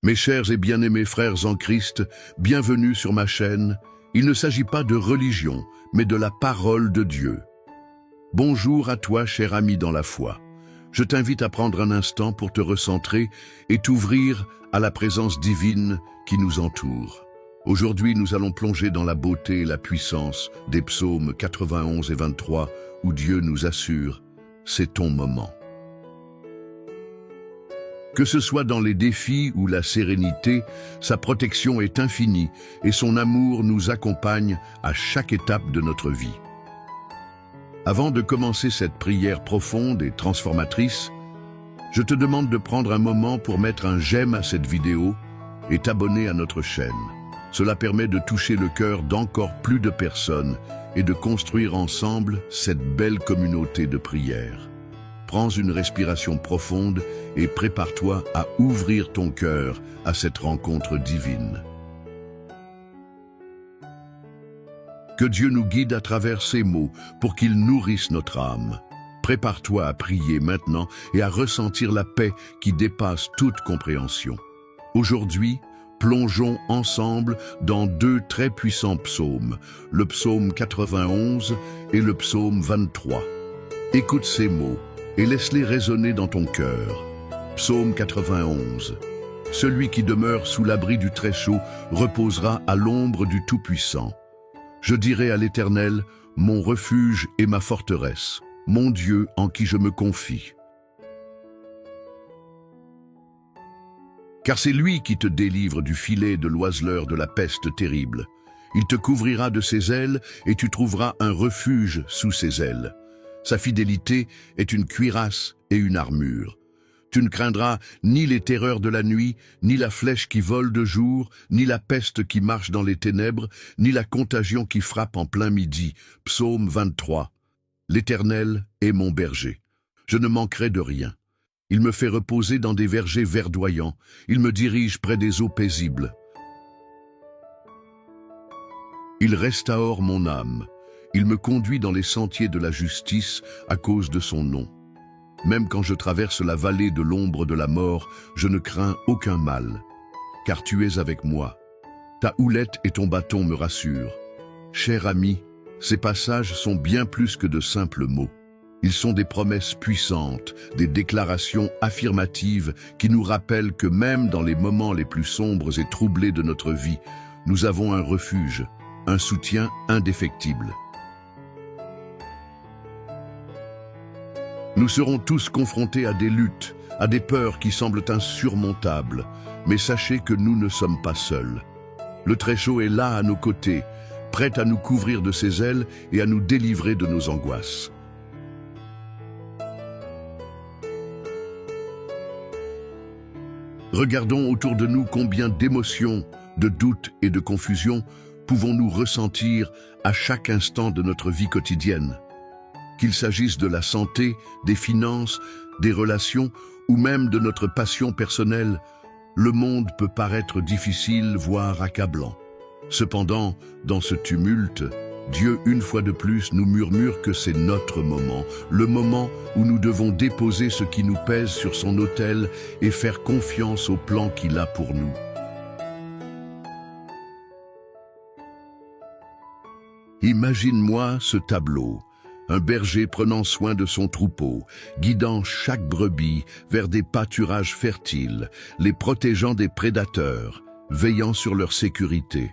Mes chers et bien-aimés frères en Christ, bienvenue sur ma chaîne. Il ne s'agit pas de religion, mais de la parole de Dieu. Bonjour à toi, cher ami dans la foi. Je t'invite à prendre un instant pour te recentrer et t'ouvrir à la présence divine qui nous entoure. Aujourd'hui, nous allons plonger dans la beauté et la puissance des psaumes 91 et 23, où Dieu nous assure « c'est ton moment ». Que ce soit dans les défis ou la sérénité, sa protection est infinie et son amour nous accompagne à chaque étape de notre vie. Avant de commencer cette prière profonde et transformatrice, je te demande de prendre un moment pour mettre un j'aime à cette vidéo et t'abonner à notre chaîne. Cela permet de toucher le cœur d'encore plus de personnes et de construire ensemble cette belle communauté de prière. Prends une respiration profonde et prépare-toi à ouvrir ton cœur à cette rencontre divine. Que Dieu nous guide à travers ces mots pour qu'ils nourrissent notre âme. Prépare-toi à prier maintenant et à ressentir la paix qui dépasse toute compréhension. Aujourd'hui, plongeons ensemble dans deux très puissants psaumes, le psaume 91 et le psaume 23. Écoute ces mots et laisse-les résonner dans ton cœur. Psaume 91. Celui qui demeure sous l'abri du Très-Chaud reposera à l'ombre du Tout-Puissant. Je dirai à l'Éternel, mon refuge et ma forteresse, mon Dieu en qui je me confie. Car c'est lui qui te délivre du filet de l'oiseleur de la peste terrible. Il te couvrira de ses ailes et tu trouveras un refuge sous ses ailes. Sa fidélité est une cuirasse et une armure. Tu ne craindras ni les terreurs de la nuit, ni la flèche qui vole de jour, ni la peste qui marche dans les ténèbres, ni la contagion qui frappe en plein midi. Psaume 23. L'Éternel est mon berger. Je ne manquerai de rien. Il me fait reposer dans des vergers verdoyants. Il me dirige près des eaux paisibles. Il restaure mon âme. Il me conduit dans les sentiers de la justice à cause de son nom. Même quand je traverse la vallée de l'ombre de la mort, je ne crains aucun mal, car tu es avec moi. Ta houlette et ton bâton me rassurent. Cher ami, ces passages sont bien plus que de simples mots. Ils sont des promesses puissantes, des déclarations affirmatives qui nous rappellent que même dans les moments les plus sombres et troublés de notre vie, nous avons un refuge, un soutien indéfectible. Nous serons tous confrontés à des luttes, à des peurs qui semblent insurmontables, mais sachez que nous ne sommes pas seuls. Le Très-Chaud est là à nos côtés, prêt à nous couvrir de ses ailes et à nous délivrer de nos angoisses. Regardons autour de nous combien d'émotions, de doutes et de confusion pouvons-nous ressentir à chaque instant de notre vie quotidienne. Qu'il s'agisse de la santé, des finances, des relations ou même de notre passion personnelle, le monde peut paraître difficile, voire accablant. Cependant, dans ce tumulte, Dieu, une fois de plus, nous murmure que c'est notre moment, le moment où nous devons déposer ce qui nous pèse sur son autel et faire confiance au plan qu'il a pour nous. Imagine-moi ce tableau. Un berger prenant soin de son troupeau, guidant chaque brebis vers des pâturages fertiles, les protégeant des prédateurs, veillant sur leur sécurité.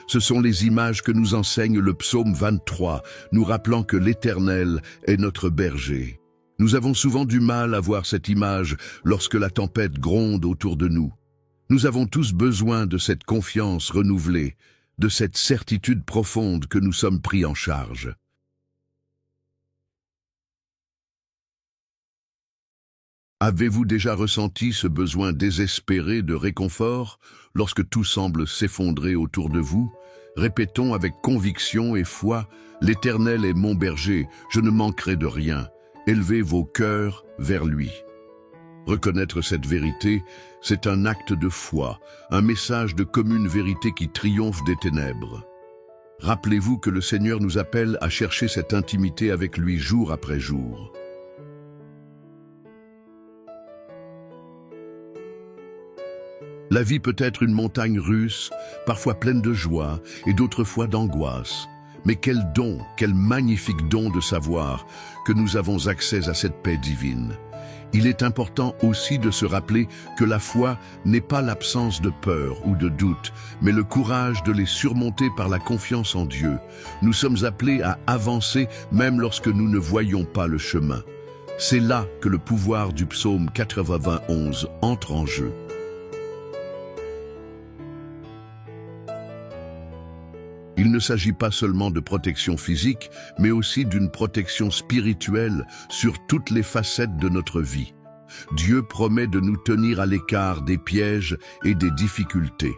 Ce sont les images que nous enseigne le psaume 23, nous rappelant que l'Éternel est notre berger. Nous avons souvent du mal à voir cette image lorsque la tempête gronde autour de nous. Nous avons tous besoin de cette confiance renouvelée, de cette certitude profonde que nous sommes pris en charge. Avez-vous déjà ressenti ce besoin désespéré de réconfort lorsque tout semble s'effondrer autour de vous? Répétons avec conviction et foi, « L'Éternel est mon berger, je ne manquerai de rien. Élevez vos cœurs vers lui. » Reconnaître cette vérité, c'est un acte de foi, un message de commune vérité qui triomphe des ténèbres. Rappelez-vous que le Seigneur nous appelle à chercher cette intimité avec lui jour après jour. La vie peut être une montagne russe, parfois pleine de joie et d'autres fois d'angoisse. Mais quel don, quel magnifique don de savoir que nous avons accès à cette paix divine. Il est important aussi de se rappeler que la foi n'est pas l'absence de peur ou de doute, mais le courage de les surmonter par la confiance en Dieu. Nous sommes appelés à avancer même lorsque nous ne voyons pas le chemin. C'est là que le pouvoir du psaume 91 entre en jeu. Il ne s'agit pas seulement de protection physique, mais aussi d'une protection spirituelle sur toutes les facettes de notre vie. Dieu promet de nous tenir à l'écart des pièges et des difficultés.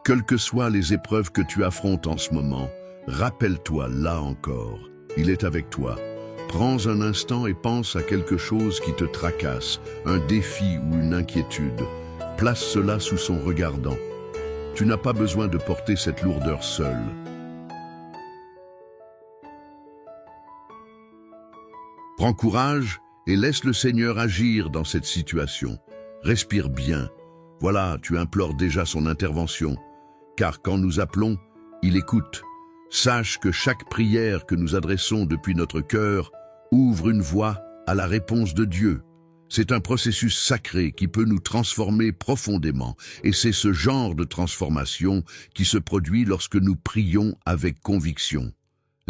Quelles que soient les épreuves que tu affrontes en ce moment, rappelle-toi là encore, il est avec toi. Prends un instant et pense à quelque chose qui te tracasse, un défi ou une inquiétude. Place cela sous son regardant. Tu n'as pas besoin de porter cette lourdeur seule. Prends courage et laisse le Seigneur agir dans cette situation. Respire bien. Voilà, tu implores déjà son intervention. Car quand nous appelons, il écoute. Sache que chaque prière que nous adressons depuis notre cœur ouvre une voie à la réponse de Dieu. C'est un processus sacré qui peut nous transformer profondément. Et c'est ce genre de transformation qui se produit lorsque nous prions avec conviction.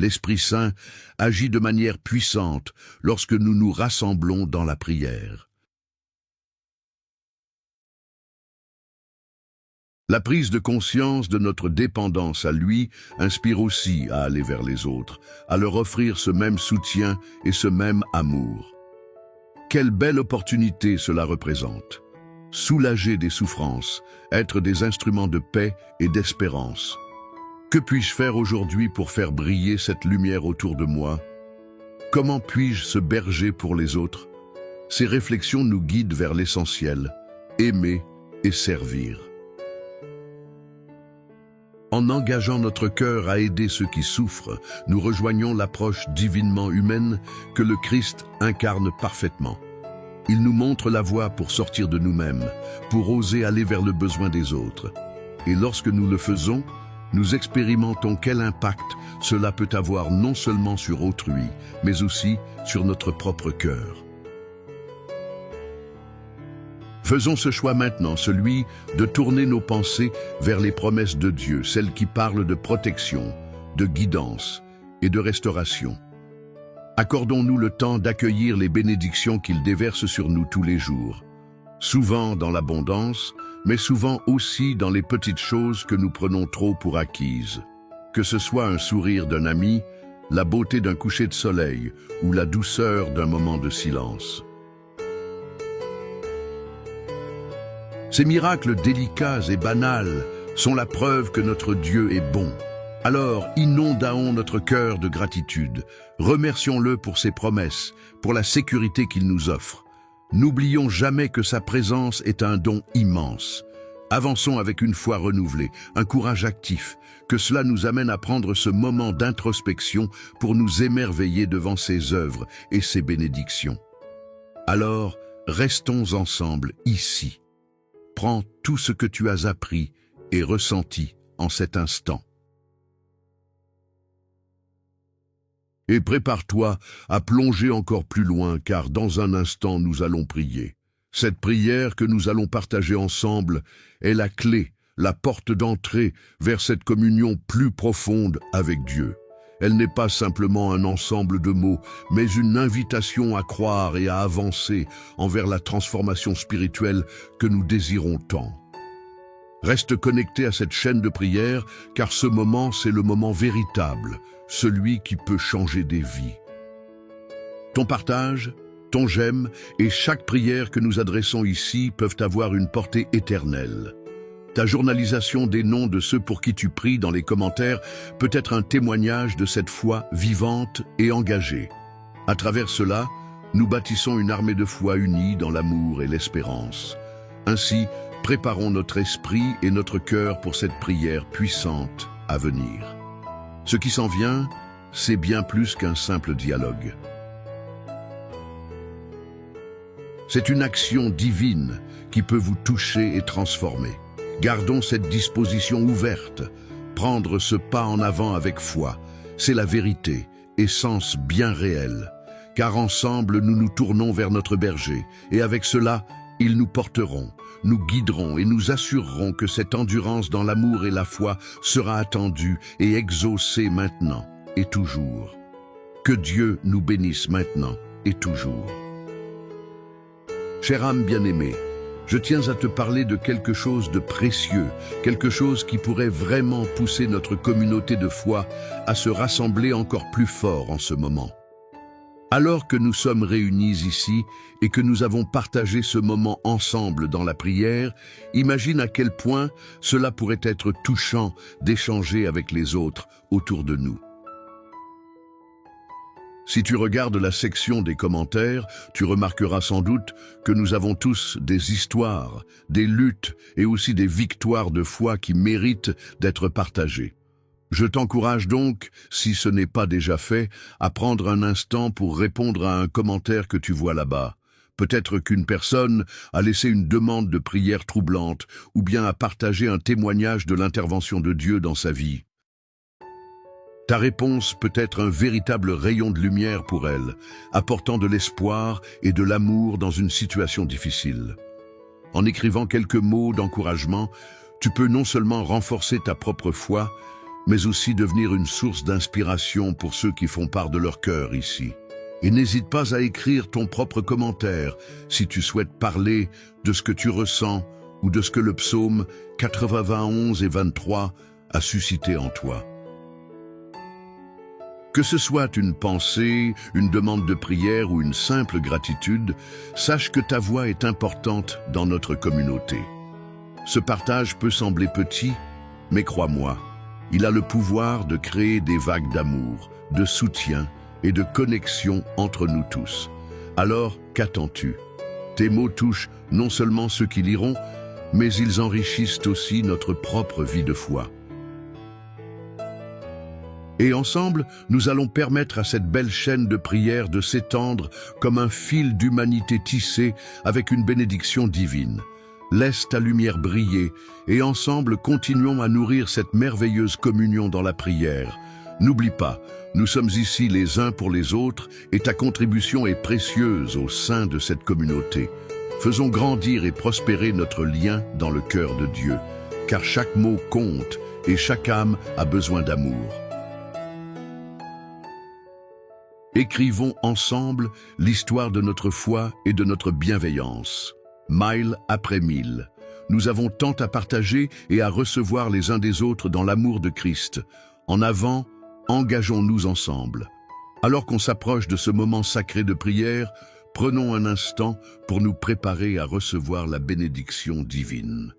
L'Esprit Saint agit de manière puissante lorsque nous nous rassemblons dans la prière. La prise de conscience de notre dépendance à lui inspire aussi à aller vers les autres, à leur offrir ce même soutien et ce même amour. Quelle belle opportunité cela représente! Soulager des souffrances, être des instruments de paix et d'espérance. Que puis-je faire aujourd'hui pour faire briller cette lumière autour de moi? Comment puis-je se berger pour les autres? Ces réflexions nous guident vers l'essentiel, aimer et servir. En engageant notre cœur à aider ceux qui souffrent, nous rejoignons l'approche divinement humaine que le Christ incarne parfaitement. Il nous montre la voie pour sortir de nous-mêmes, pour oser aller vers le besoin des autres. Et lorsque nous le faisons, nous expérimentons quel impact cela peut avoir non seulement sur autrui, mais aussi sur notre propre cœur. Faisons ce choix maintenant, celui de tourner nos pensées vers les promesses de Dieu, celles qui parlent de protection, de guidance et de restauration. Accordons-nous le temps d'accueillir les bénédictions qu'il déverse sur nous tous les jours, souvent dans l'abondance, mais souvent aussi dans les petites choses que nous prenons trop pour acquises. Que ce soit un sourire d'un ami, la beauté d'un coucher de soleil ou la douceur d'un moment de silence. Ces miracles délicats et banals sont la preuve que notre Dieu est bon. Alors, inondons notre cœur de gratitude. Remercions-le pour ses promesses, pour la sécurité qu'il nous offre. N'oublions jamais que sa présence est un don immense. Avançons avec une foi renouvelée, un courage actif, que cela nous amène à prendre ce moment d'introspection pour nous émerveiller devant ses œuvres et ses bénédictions. Alors, restons ensemble ici. Prends tout ce que tu as appris et ressenti en cet instant. Et prépare-toi à plonger encore plus loin, car dans un instant nous allons prier. Cette prière que nous allons partager ensemble est la clé, la porte d'entrée vers cette communion plus profonde avec Dieu. Elle n'est pas simplement un ensemble de mots, mais une invitation à croire et à avancer envers la transformation spirituelle que nous désirons tant. Reste connecté à cette chaîne de prière, car ce moment, c'est le moment véritable, celui qui peut changer des vies. Ton partage, ton j'aime et chaque prière que nous adressons ici peuvent avoir une portée éternelle. Ta journalisation des noms de ceux pour qui tu pries dans les commentaires peut être un témoignage de cette foi vivante et engagée. À travers cela, nous bâtissons une armée de foi unie dans l'amour et l'espérance. Ainsi, préparons notre esprit et notre cœur pour cette prière puissante à venir. Ce qui s'en vient, c'est bien plus qu'un simple dialogue. C'est une action divine qui peut vous toucher et transformer. Gardons cette disposition ouverte. Prendre ce pas en avant avec foi, c'est la vérité, essence bien réelle. Car ensemble, nous nous tournons vers notre berger, et avec cela, ils nous porteront, nous guideront et nous assureront que cette endurance dans l'amour et la foi sera attendue et exaucée maintenant et toujours. Que Dieu nous bénisse maintenant et toujours. Chère âme bien-aimée, je tiens à te parler de quelque chose de précieux, quelque chose qui pourrait vraiment pousser notre communauté de foi à se rassembler encore plus fort en ce moment. Alors que nous sommes réunis ici et que nous avons partagé ce moment ensemble dans la prière, imagine à quel point cela pourrait être touchant d'échanger avec les autres autour de nous. Si tu regardes la section des commentaires, tu remarqueras sans doute que nous avons tous des histoires, des luttes et aussi des victoires de foi qui méritent d'être partagées. Je t'encourage donc, si ce n'est pas déjà fait, à prendre un instant pour répondre à un commentaire que tu vois là-bas. Peut-être qu'une personne a laissé une demande de prière troublante ou bien a partagé un témoignage de l'intervention de Dieu dans sa vie. Ta réponse peut être un véritable rayon de lumière pour elle, apportant de l'espoir et de l'amour dans une situation difficile. En écrivant quelques mots d'encouragement, tu peux non seulement renforcer ta propre foi, mais aussi devenir une source d'inspiration pour ceux qui font part de leur cœur ici. Et n'hésite pas à écrire ton propre commentaire si tu souhaites parler de ce que tu ressens ou de ce que le psaume 91 et 23 a suscité en toi. Que ce soit une pensée, une demande de prière ou une simple gratitude, sache que ta voix est importante dans notre communauté. Ce partage peut sembler petit, mais crois-moi, il a le pouvoir de créer des vagues d'amour, de soutien et de connexion entre nous tous. Alors, qu'attends-tu? Tes mots touchent non seulement ceux qui liront, mais ils enrichissent aussi notre propre vie de foi. Et ensemble, nous allons permettre à cette belle chaîne de prière de s'étendre comme un fil d'humanité tissé avec une bénédiction divine. Laisse ta lumière briller et ensemble continuons à nourrir cette merveilleuse communion dans la prière. N'oublie pas, nous sommes ici les uns pour les autres et ta contribution est précieuse au sein de cette communauté. Faisons grandir et prospérer notre lien dans le cœur de Dieu, car chaque mot compte et chaque âme a besoin d'amour. Écrivons ensemble l'histoire de notre foi et de notre bienveillance. Mile après mile, nous avons tant à partager et à recevoir les uns des autres dans l'amour de Christ. En avant, engageons-nous ensemble. Alors qu'on s'approche de ce moment sacré de prière, prenons un instant pour nous préparer à recevoir la bénédiction divine.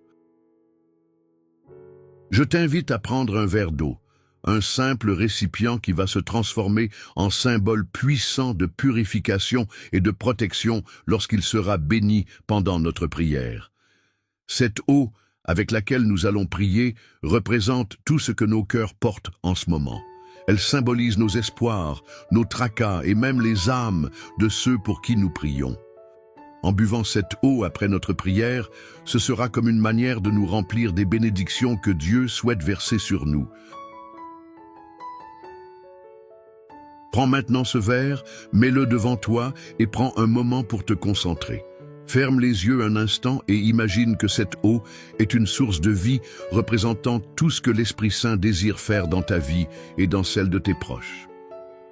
Je t'invite à prendre un verre d'eau, un simple récipient qui va se transformer en symbole puissant de purification et de protection lorsqu'il sera béni pendant notre prière. Cette eau avec laquelle nous allons prier représente tout ce que nos cœurs portent en ce moment. Elle symbolise nos espoirs, nos tracas et même les âmes de ceux pour qui nous prions. En buvant cette eau après notre prière, ce sera comme une manière de nous remplir des bénédictions que Dieu souhaite verser sur nous. Prends maintenant ce verre, mets-le devant toi et prends un moment pour te concentrer. Ferme les yeux un instant et imagine que cette eau est une source de vie représentant tout ce que l'Esprit Saint désire faire dans ta vie et dans celle de tes proches.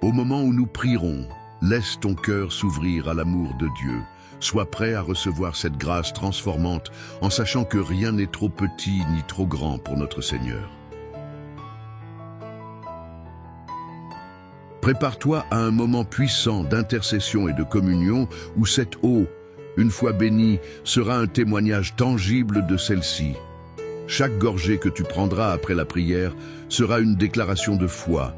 Au moment où nous prierons, laisse ton cœur s'ouvrir à l'amour de Dieu. Sois prêt à recevoir cette grâce transformante en sachant que rien n'est trop petit ni trop grand pour notre Seigneur. Prépare-toi à un moment puissant d'intercession et de communion où cette eau, une fois bénie, sera un témoignage tangible de celle-ci. Chaque gorgée que tu prendras après la prière sera une déclaration de foi,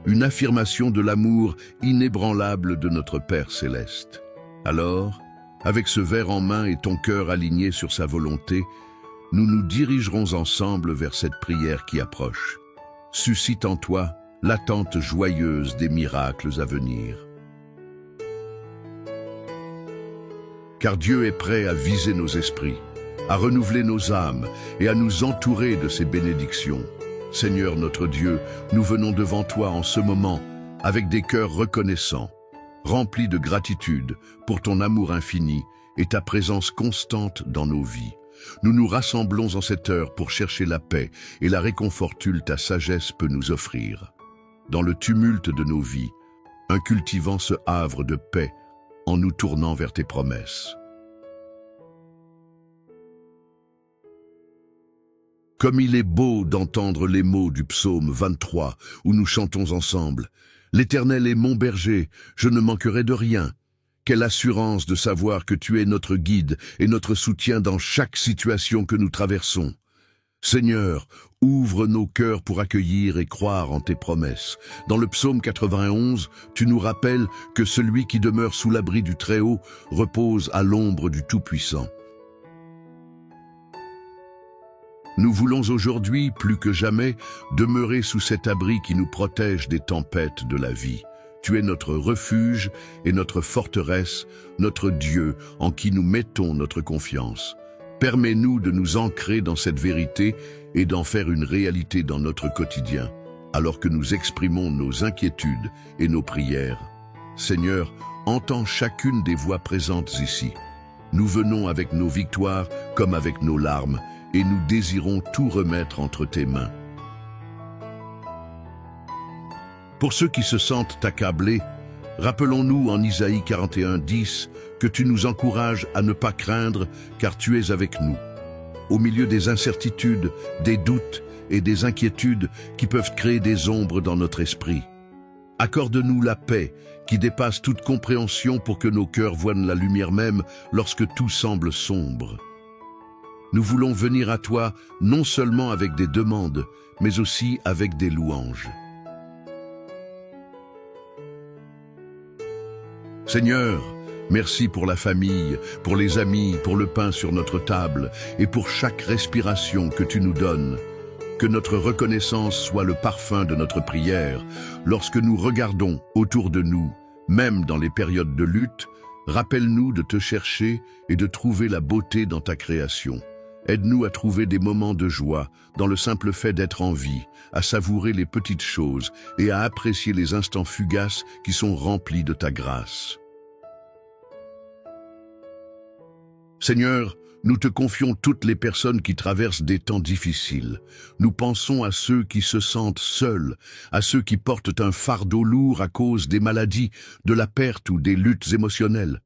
une affirmation de l'amour inébranlable de notre Père céleste. Alors, avec ce verre en main et ton cœur aligné sur sa volonté, nous nous dirigerons ensemble vers cette prière qui approche. Suscite en toi l'attente joyeuse des miracles à venir. Car Dieu est prêt à viser nos esprits. à renouveler nos âmes et à nous entourer de ces bénédictions. Seigneur notre Dieu, nous venons devant toi en ce moment avec des cœurs reconnaissants, remplis de gratitude pour ton amour infini et ta présence constante dans nos vies. Nous nous rassemblons en cette heure pour chercher la paix et la réconfortule ta sagesse peut nous offrir. Dans le tumulte de nos vies, incultivant ce havre de paix en nous tournant vers tes promesses. Comme il est beau d'entendre les mots du psaume 23 où nous chantons ensemble « L'Éternel est mon berger, je ne manquerai de rien ». Quelle assurance de savoir que tu es notre guide et notre soutien dans chaque situation que nous traversons. Seigneur, ouvre nos cœurs pour accueillir et croire en tes promesses. Dans le psaume 91, tu nous rappelles que celui qui demeure sous l'abri du Très-Haut repose à l'ombre du Tout-Puissant. Nous voulons aujourd'hui, plus que jamais, demeurer sous cet abri qui nous protège des tempêtes de la vie. Tu es notre refuge et notre forteresse, notre Dieu en qui nous mettons notre confiance. Permets-nous de nous ancrer dans cette vérité et d'en faire une réalité dans notre quotidien, alors que nous exprimons nos inquiétudes et nos prières. Seigneur, entends chacune des voix présentes ici. Nous venons avec nos victoires comme avec nos larmes, et nous désirons tout remettre entre tes mains. Pour ceux qui se sentent accablés, rappelons-nous en Isaïe 41:10 que tu nous encourages à ne pas craindre car tu es avec nous. Au milieu des incertitudes, des doutes et des inquiétudes qui peuvent créer des ombres dans notre esprit. Accorde-nous la paix qui dépasse toute compréhension pour que nos cœurs voient la lumière même lorsque tout semble sombre. Nous voulons venir à toi non seulement avec des demandes, mais aussi avec des louanges. Seigneur, merci pour la famille, pour les amis, pour le pain sur notre table et pour chaque respiration que tu nous donnes. Que notre reconnaissance soit le parfum de notre prière. Lorsque nous regardons autour de nous, même dans les périodes de lutte, rappelle-nous de te chercher et de trouver la beauté dans ta création. Aide-nous à trouver des moments de joie dans le simple fait d'être en vie, à savourer les petites choses et à apprécier les instants fugaces qui sont remplis de ta grâce. Seigneur, nous te confions toutes les personnes qui traversent des temps difficiles. Nous pensons à ceux qui se sentent seuls, à ceux qui portent un fardeau lourd à cause des maladies, de la perte ou des luttes émotionnelles.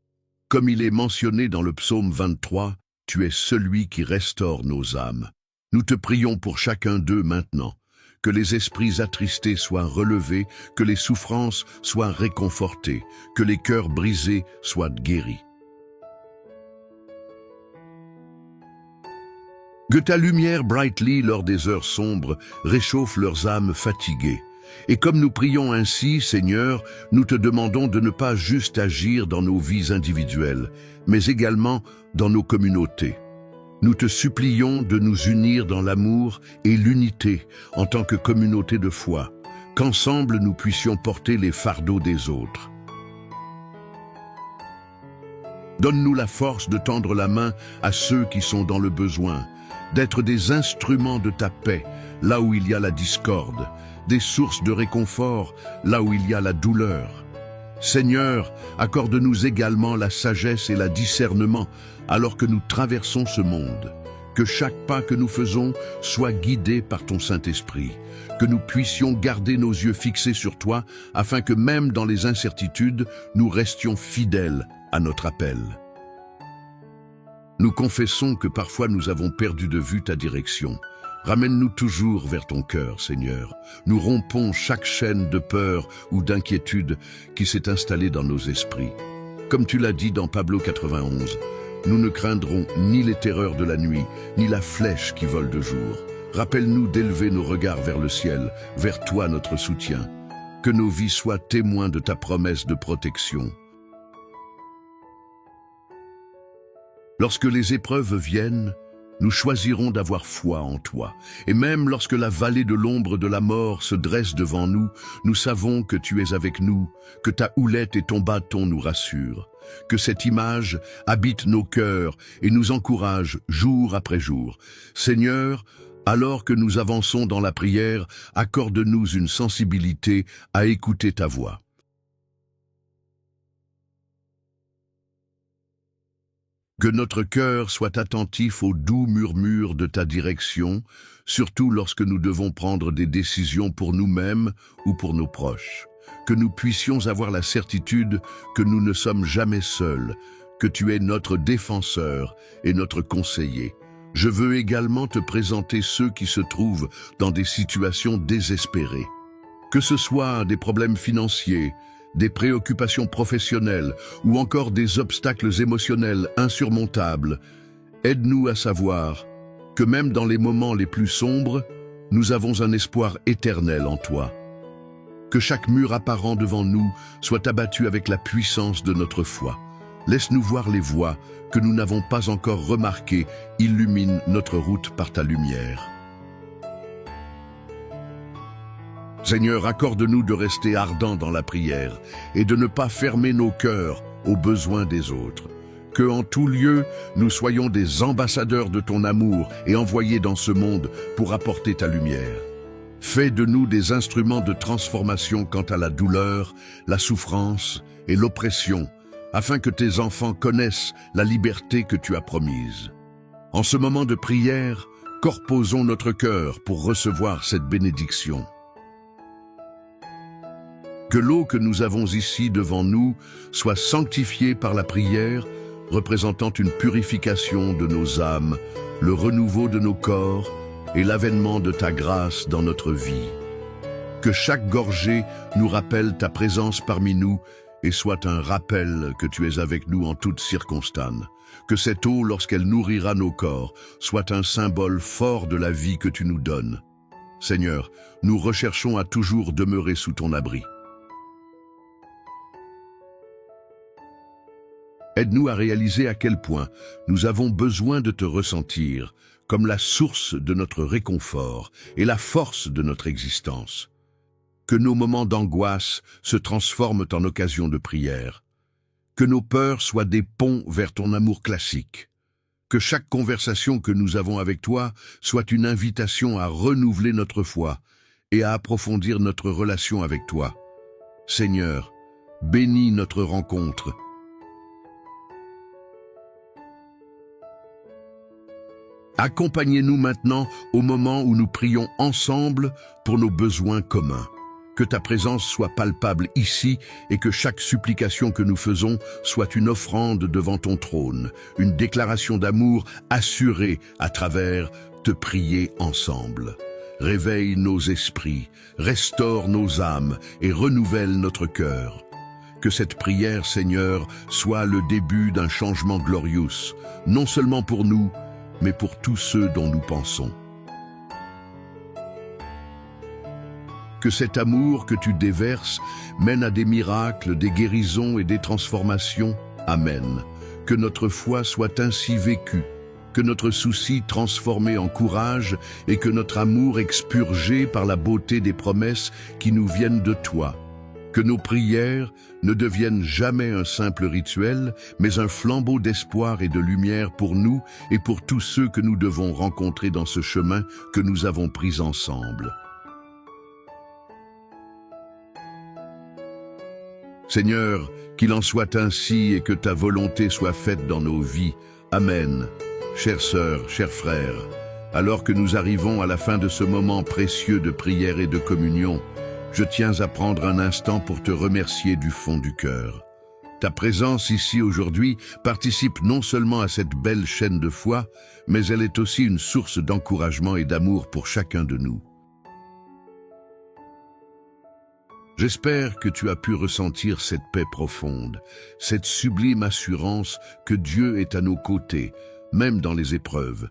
Comme il est mentionné dans le psaume 23, tu es celui qui restaure nos âmes. Nous te prions pour chacun d'eux maintenant, que les esprits attristés soient relevés, que les souffrances soient réconfortées, que les cœurs brisés soient guéris. Que ta lumière, brightly, lors des heures sombres, réchauffe leurs âmes fatiguées. Et comme nous prions ainsi, Seigneur, nous te demandons de ne pas juste agir dans nos vies individuelles, mais également dans nos communautés. Nous te supplions de nous unir dans l'amour et l'unité en tant que communauté de foi, qu'ensemble nous puissions porter les fardeaux des autres. Donne-nous la force de tendre la main à ceux qui sont dans le besoin, d'être des instruments de ta paix là où il y a la discorde, des sources de réconfort là où il y a la douleur. Seigneur, accorde-nous également la sagesse et le discernement alors que nous traversons ce monde. Que chaque pas que nous faisons soit guidé par ton Saint-Esprit, que nous puissions garder nos yeux fixés sur toi afin que même dans les incertitudes, nous restions fidèles à notre appel. Nous confessons que parfois nous avons perdu de vue ta direction. Ramène-nous toujours vers ton cœur, Seigneur. Nous rompons chaque chaîne de peur ou d'inquiétude qui s'est installée dans nos esprits. Comme tu l'as dit dans Pablo 91, nous ne craindrons ni les terreurs de la nuit, ni la flèche qui vole de jour. Rappelle-nous d'élever nos regards vers le ciel, vers toi notre soutien. Que nos vies soient témoins de ta promesse de protection. Lorsque les épreuves viennent, Nous choisirons d'avoir foi en toi. Et même lorsque la vallée de l'ombre de la mort se dresse devant nous, nous savons que tu es avec nous, que ta houlette et ton bâton nous rassurent. Que cette image habite nos cœurs et nous encourage jour après jour. Seigneur, alors que nous avançons dans la prière, accorde-nous une sensibilité à écouter ta voix. Que notre cœur soit attentif aux doux murmures de ta direction, surtout lorsque nous devons prendre des décisions pour nous-mêmes ou pour nos proches. Que nous puissions avoir la certitude que nous ne sommes jamais seuls, que tu es notre défenseur et notre conseiller. Je veux également te présenter ceux qui se trouvent dans des situations désespérées. Que ce soit des problèmes financiers, des préoccupations professionnelles ou encore des obstacles émotionnels insurmontables, aide-nous à savoir que même dans les moments les plus sombres, nous avons un espoir éternel en toi. Que chaque mur apparent devant nous soit abattu avec la puissance de notre foi. Laisse-nous voir les voies que nous n'avons pas encore remarquées, illumine notre route par ta lumière. Seigneur, accorde-nous de rester ardents dans la prière et de ne pas fermer nos cœurs aux besoins des autres. Que en tout lieu, nous soyons des ambassadeurs de ton amour et envoyés dans ce monde pour apporter ta lumière. Fais de nous des instruments de transformation quant à la douleur, la souffrance et l'oppression, afin que tes enfants connaissent la liberté que tu as promise. En ce moment de prière, corposons notre cœur pour recevoir cette bénédiction. Que l'eau que nous avons ici devant nous soit sanctifiée par la prière, représentant une purification de nos âmes, le renouveau de nos corps et l'avènement de ta grâce dans notre vie. Que chaque gorgée nous rappelle ta présence parmi nous et soit un rappel que tu es avec nous en toutes circonstances. Que cette eau, lorsqu'elle nourrira nos corps, soit un symbole fort de la vie que tu nous donnes. Seigneur, nous recherchons à toujours demeurer sous ton abri. Aide-nous à réaliser à quel point nous avons besoin de te ressentir comme la source de notre réconfort et la force de notre existence. Que nos moments d'angoisse se transforment en occasion de prière. Que nos peurs soient des ponts vers ton amour classique. Que chaque conversation que nous avons avec toi soit une invitation à renouveler notre foi et à approfondir notre relation avec toi. Seigneur, bénis notre rencontre. Accompagnez-nous maintenant au moment où nous prions ensemble pour nos besoins communs. Que ta présence soit palpable ici et que chaque supplication que nous faisons soit une offrande devant ton trône, une déclaration d'amour assurée à travers te prier ensemble. Réveille nos esprits, restaure nos âmes et renouvelle notre cœur. Que cette prière, Seigneur, soit le début d'un changement glorieux, non seulement pour nous, mais pour tous ceux dont nous pensons. Que cet amour que tu déverses mène à des miracles, des guérisons et des transformations. Amen. Que notre foi soit ainsi vécue, que notre souci transformé en courage et que notre amour expurgé par la beauté des promesses qui nous viennent de toi. Que nos prières ne deviennent jamais un simple rituel, mais un flambeau d'espoir et de lumière pour nous et pour tous ceux que nous devons rencontrer dans ce chemin que nous avons pris ensemble. Seigneur, qu'il en soit ainsi et que ta volonté soit faite dans nos vies. Amen. Chères sœurs, chers frères, alors que nous arrivons à la fin de ce moment précieux de prière et de communion, je tiens à prendre un instant pour te remercier du fond du cœur. Ta présence ici aujourd'hui participe non seulement à cette belle chaîne de foi, mais elle est aussi une source d'encouragement et d'amour pour chacun de nous. J'espère que tu as pu ressentir cette paix profonde, cette sublime assurance que Dieu est à nos côtés, même dans les épreuves.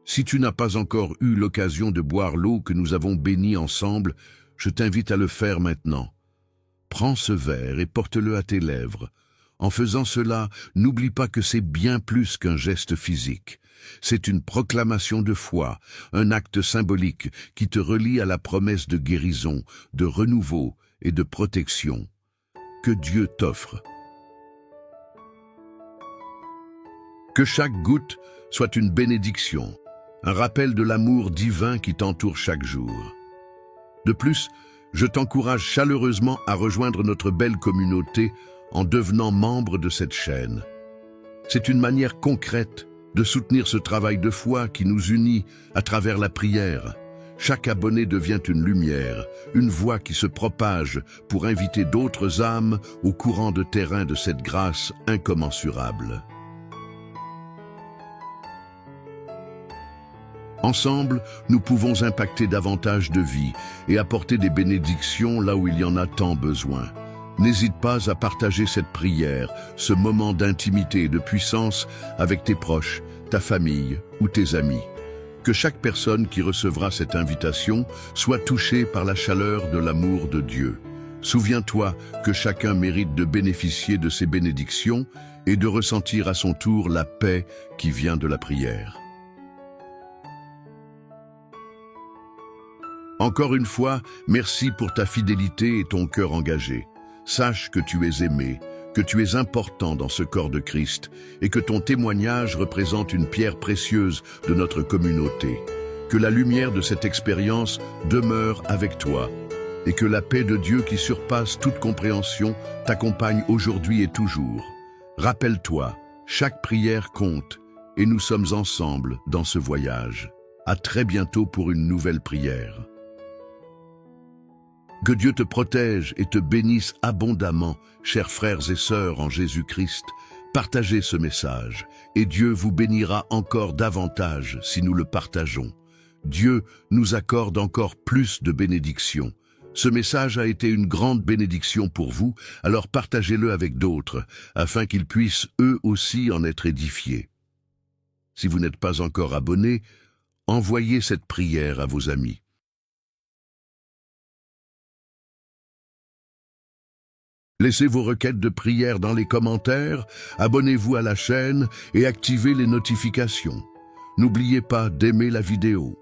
Si tu n'as pas encore eu l'occasion de boire l'eau que nous avons bénie ensemble, je t'invite à le faire maintenant. Prends ce verre et porte-le à tes lèvres. En faisant cela, n'oublie pas que c'est bien plus qu'un geste physique. C'est une proclamation de foi, un acte symbolique qui te relie à la promesse de guérison, de renouveau et de protection que Dieu t'offre. Que chaque goutte soit une bénédiction, un rappel de l'amour divin qui t'entoure chaque jour. De plus, je t'encourage chaleureusement à rejoindre notre belle communauté en devenant membre de cette chaîne. C'est une manière concrète de soutenir ce travail de foi qui nous unit à travers la prière. Chaque abonné devient une lumière, une voix qui se propage pour inviter d'autres âmes au courant de terrain de cette grâce incommensurable. Ensemble, nous pouvons impacter davantage de vies et apporter des bénédictions là où il y en a tant besoin. N'hésite pas à partager cette prière, ce moment d'intimité et de puissance avec tes proches, ta famille ou tes amis. Que chaque personne qui recevra cette invitation soit touchée par la chaleur de l'amour de Dieu. Souviens-toi que chacun mérite de bénéficier de ces bénédictions et de ressentir à son tour la paix qui vient de la prière. Encore une fois, merci pour ta fidélité et ton cœur engagé. Sache que tu es aimé, que tu es important dans ce corps de Christ et que ton témoignage représente une pierre précieuse de notre communauté. Que la lumière de cette expérience demeure avec toi et que la paix de Dieu qui surpasse toute compréhension t'accompagne aujourd'hui et toujours. Rappelle-toi, chaque prière compte et nous sommes ensemble dans ce voyage. À très bientôt pour une nouvelle prière. Que Dieu te protège et te bénisse abondamment, chers frères et sœurs en Jésus-Christ. Partagez ce message et Dieu vous bénira encore davantage si nous le partageons. Dieu nous accorde encore plus de bénédictions. Ce message a été une grande bénédiction pour vous, alors partagez-le avec d'autres, afin qu'ils puissent eux aussi en être édifiés. Si vous n'êtes pas encore abonné, envoyez cette prière à vos amis. Laissez vos requêtes de prière dans les commentaires, abonnez-vous à la chaîne et activez les notifications. N'oubliez pas d'aimer la vidéo.